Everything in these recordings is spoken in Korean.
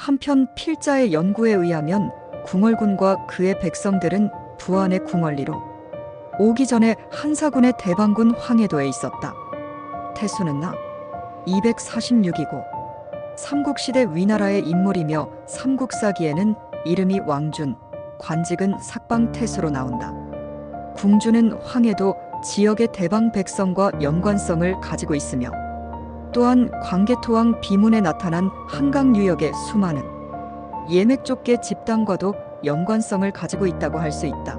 한편 필자의 연구에 의하면 궁얼군과 그의 백성들은 부안의 궁얼리로 오기 전에 한사군의 대방군 황해도에 있었다. 태수는 나 246이고 삼국시대 위나라의 인물이며 삼국사기에는 이름이 왕준, 관직은 삭방태수로 나온다. 궁주는 황해도 지역의 대방 백성과 연관성을 가지고 있으며 또한 광개토왕 비문에 나타난 한강 유역의 수많은 예맥족계 집단과도 연관성을 가지고 있다고 할 수 있다.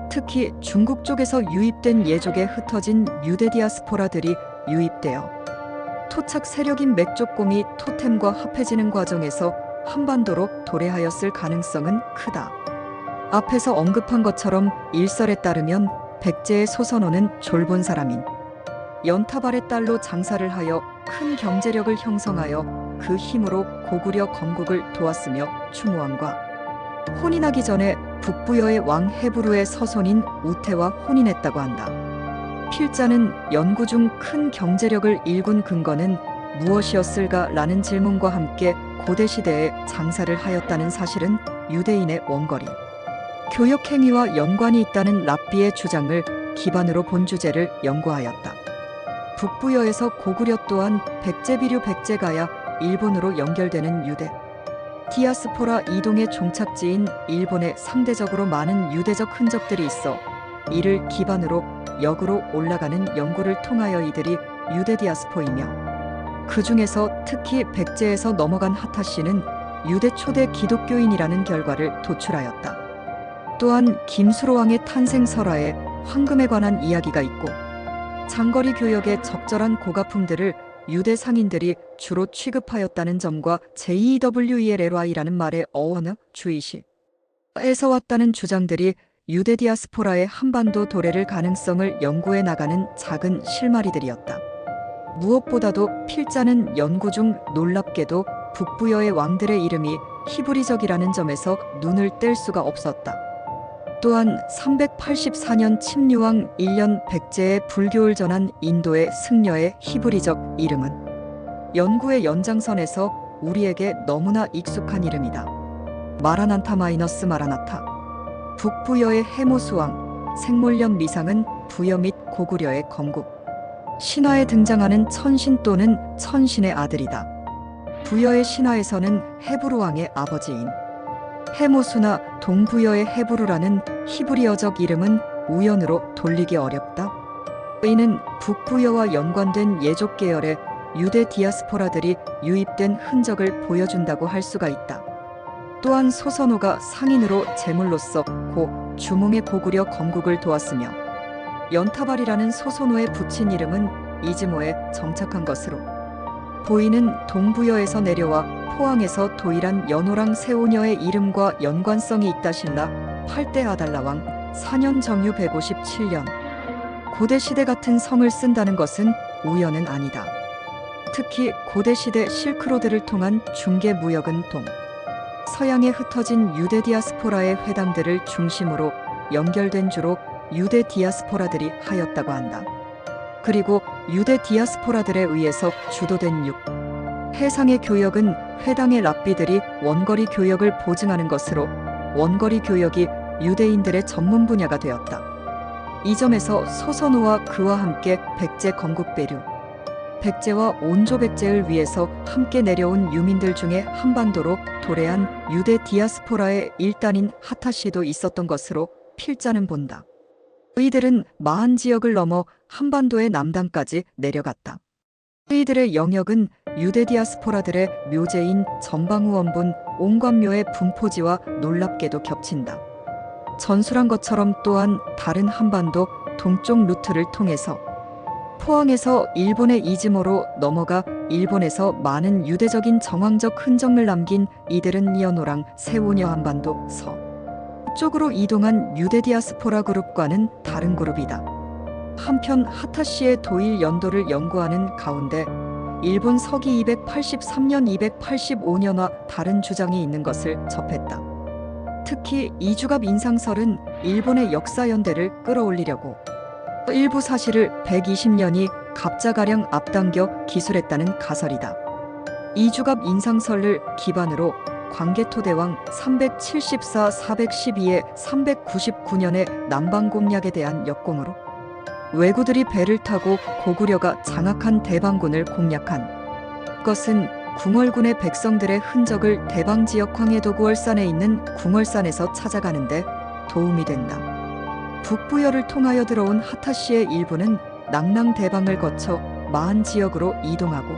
특히 중국 쪽에서 유입된 예족에 흩어진 유대 디아스포라들이 유입되어 토착 세력인 맥족곰이 토템과 합해지는 과정에서 한반도로 도래하였을 가능성은 크다. 앞에서 언급한 것처럼 일설에 따르면 백제의 소선호는 졸본 사람인 연타발의 딸로 장사를 하여 큰 경제력을 형성하여 그 힘으로 고구려 건국을 도왔으며 추무왕과 혼인하기 전에 북부여의 왕 해부루의 서손인 우태와 혼인했다고 한다. 필자는 연구 중 큰 경제력을 일군 근거는 무엇이었을까? 라는 질문과 함께 고대시대에 장사를 하였다는 사실은 유대인의 원거리, 교역행위와 연관이 있다는 랍비의 주장을 기반으로 본 주제를 연구하였다. 북부여에서 고구려 또한 백제비류 백제가야 일본으로 연결되는 유대 디아스포라 이동의 종착지인 일본에 상대적으로 많은 유대적 흔적들이 있어 이를 기반으로 역으로 올라가는 연구를 통하여 이들이 유대 디아스포이며 그 중에서 특히 백제에서 넘어간 하타씨는 유대 초대 기독교인이라는 결과를 도출하였다. 또한 김수로왕의 탄생 설화에 황금에 관한 이야기가 있고 장거리 교역의 적절한 고가품들을 유대 상인들이 주로 취급하였다는 점과 JEWELLY라는 말의 어원의 주의시에서 왔다는 주장들이 유대 디아스포라의 한반도 도래를 가능성을 연구해 나가는 작은 실마리들이었다. 무엇보다도 필자는 연구 중 놀랍게도 북부여의 왕들의 이름이 히브리적이라는 점에서 눈을 뗄 수가 없었다. 또한 384년 침류왕 1년 백제의 불교를 전한 인도의 승려의 히브리적 이름은 연구의 연장선에서 우리에게 너무나 익숙한 이름이다. 마라나타 마이너스 마라나타. 북부여의 해모수왕, 생몰년 미상은 부여 및 고구려의 건국. 신화에 등장하는 천신 또는 천신의 아들이다. 부여의 신화에서는 헤브루왕의 아버지인 해모수나 동부여의 헤브루라는 히브리어적 이름은 우연으로 돌리기 어렵다. 이는 북부여와 연관된 예족 계열의 유대 디아스포라들이 유입된 흔적을 보여준다고 할 수가 있다. 또한 소선호가 상인으로 제물로서 고 주몽의 고구려 건국을 도왔으며 연타발이라는 소선호의 붙인 이름은 이즈모에 정착한 것으로 보이는 동부여에서 내려와 포항에서 도일한 연호랑 세오녀의 이름과 연관성이 있다. 신라 8대 아달라왕 4년 정유 157년 고대시대 같은 성을 쓴다는 것은 우연은 아니다. 특히 고대시대 실크로드를 통한 중개 무역은 서양에 흩어진 유대 디아스포라의 회당들을 중심으로 연결된 주로 유대 디아스포라들이 하였다고 한다. 그리고 유대 디아스포라들에 의해서 주도된 해상의 교역은 회당의 랍비들이 원거리 교역을 보증하는 것으로 원거리 교역이 유대인들의 전문 분야가 되었다. 이 점에서 소선호와 그와 함께 백제 건국배류, 백제와 온조 백제를 위해서 함께 내려온 유민들 중에 한반도로 도래한 유대 디아스포라의 일단인 하타씨도 있었던 것으로 필자는 본다. 이들은 마한 지역을 넘어 한반도의 남단까지 내려갔다. 이들의 영역은 유대 디아스포라들의 묘제인 전방후 원본 옹관묘의 분포지와 놀랍게도 겹친다. 전술한 것처럼 또한 다른 한반도 동쪽 루트를 통해서 포항에서 일본의 이즈모로 넘어가 일본에서 많은 유대적인 정황적 흔적을 남긴 이들은 연호랑 세오녀 한반도 서쪽으로 이동한 유대 디아스포라 그룹과는 다른 그룹이다. 한편 하타씨의 도일 연도를 연구하는 가운데 일본 서기 283년 285년과 다른 주장이 있는 것을 접했다. 특히 이주갑 인상설은 일본의 역사 연대를 끌어올리려고 일부 사실을 120년이 갑자가량 앞당겨 기술했다는 가설이다. 이주갑 인상설을 기반으로 광개토대왕 374-412의 399년의 남방 공략에 대한 역공으로 왜구들이 배를 타고 고구려가 장악한 대방군을 공략한 것은 궁얼군의 백성들의 흔적을 대방 지역 황해도구월산에 있는 궁얼산에서 찾아가는데 도움이 된다. 북부여를 통하여 들어온 하타시의 일부는 낙랑대방을 거쳐 마한 지역으로 이동하고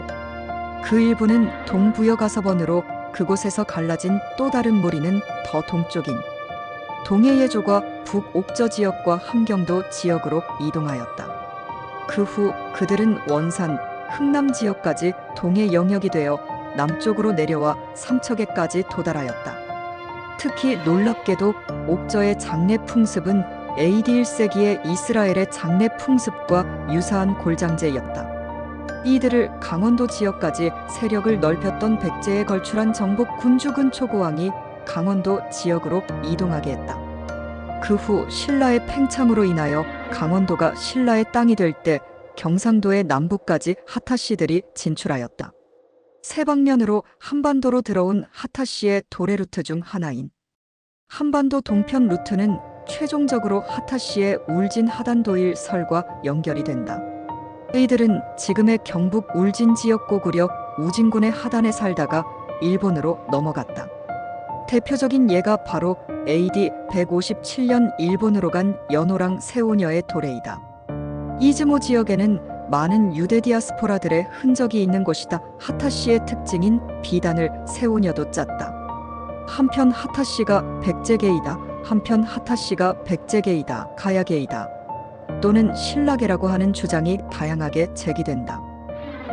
그 일부는 동부여 가서번으로 그곳에서 갈라진 또 다른 무리는 더 동쪽인 동해예조과 북옥저 지역과 함경도 지역으로 이동하였다. 그 후 그들은 원산, 흥남 지역까지 동해 영역이 되어 남쪽으로 내려와 삼척에까지 도달하였다. 특히 놀랍게도 옥저의 장례 풍습은 AD 1세기의 이스라엘의 장례 풍습과 유사한 골장제였다. 이들을 강원도 지역까지 세력을 넓혔던 백제에 걸출한 정복 군주군 초고왕이 강원도 지역으로 이동하게 했다. 그 후 신라의 팽창으로 인하여 강원도가 신라의 땅이 될 때 경상도의 남부까지 하타시들이 진출하였다. 세 방면으로 한반도로 들어온 하타시의 도래 루트 중 하나인 한반도 동편 루트는 최종적으로 하타시의 울진 하단도일 설과 연결이 된다. 이들은 지금의 경북 울진 지역 고구려 우진군의 하단에 살다가 일본으로 넘어갔다. 대표적인 예가 바로 AD 157년 일본으로 간 연호랑 세오녀의 도래이다. 이즈모 지역에는 많은 유대 디아스포라들의 흔적이 있는 곳이다. 하타시의 특징인 비단을 세오녀도 짰다. 한편 하타시가 백제계이다. 한편 하타시가 백제계이다. 가야계이다. 또는 신라계라고 하는 주장이 다양하게 제기된다.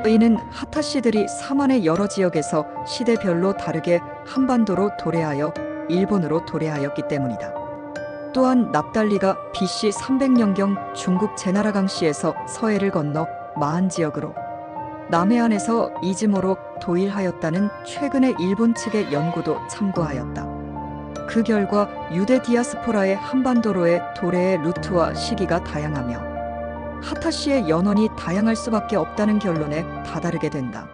이는 하타시들이 사만의 여러 지역에서 시대별로 다르게 한반도로 도래하여 일본으로 도래하였기 때문이다. 또한 납달리가 BC 300년경 중국 제나라 강씨에서 서해를 건너 마한 지역으로 남해안에서 이즈모로 도일하였다는 최근의 일본 측의 연구도 참고하였다. 그 결과 유대 디아스포라의 한반도로의 도래의 루트와 시기가 다양하며 하타시의 연원이 다양할 수밖에 없다는 결론에 다다르게 된다.